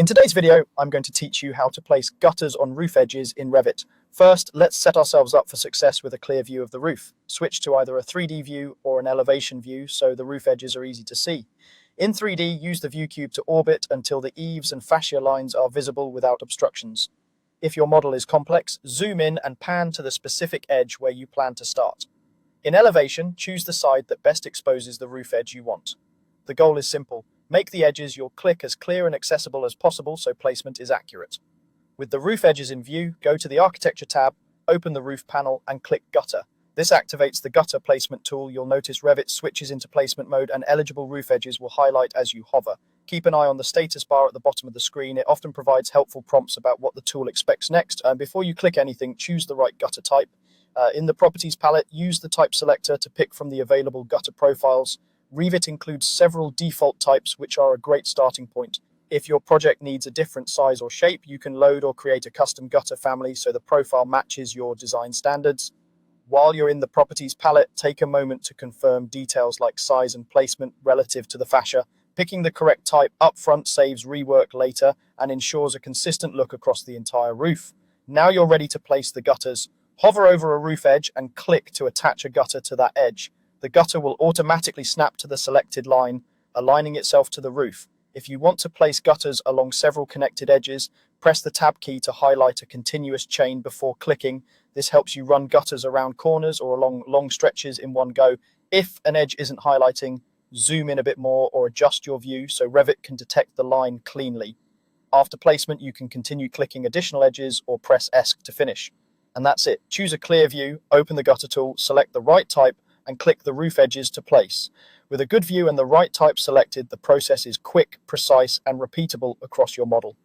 In today's video, I'm going to teach you how to place gutters on roof edges in Revit. First, let's set ourselves up for success with a clear view of the roof. Switch to either a 3D view or an elevation view so the roof edges are easy to see. In 3D, use the view cube to orbit until the eaves and fascia lines are visible without obstructions. If your model is complex, zoom in and pan to the specific edge where you plan to start. In elevation, choose the side that best exposes the roof edge you want. The goal is simple. Make the edges you'll click as clear and accessible as possible so placement is accurate. With the roof edges in view, go to the Architecture tab, open the roof panel and click Gutter. This activates the Gutter Placement tool. You'll notice Revit switches into placement mode and eligible roof edges will highlight as you hover. Keep an eye on the status bar at the bottom of the screen. It often provides helpful prompts about what the tool expects next. And before you click anything, choose the right gutter type. In the Properties palette, use the type selector to pick from the available gutter profiles. Revit includes several default types, which are a great starting point. If your project needs a different size or shape, you can load or create a custom gutter family so the profile matches your design standards. While you're in the Properties palette, take a moment to confirm details like size and placement relative to the fascia. Picking the correct type up front saves rework later and ensures a consistent look across the entire roof. Now you're ready to place the gutters. Hover over a roof edge and click to attach a gutter to that edge. The gutter will automatically snap to the selected line, aligning itself to the roof. If you want to place gutters along several connected edges, press the Tab key to highlight a continuous chain before clicking. This helps you run gutters around corners or along long stretches in one go. If an edge isn't highlighting, zoom in a bit more or adjust your view so Revit can detect the line cleanly. After placement, you can continue clicking additional edges or press ESC to finish. And that's it. Choose a clear view, open the gutter tool, select the right type, and click the roof edges to place. With a good view and the right type selected, the process is quick, precise, and repeatable across your model.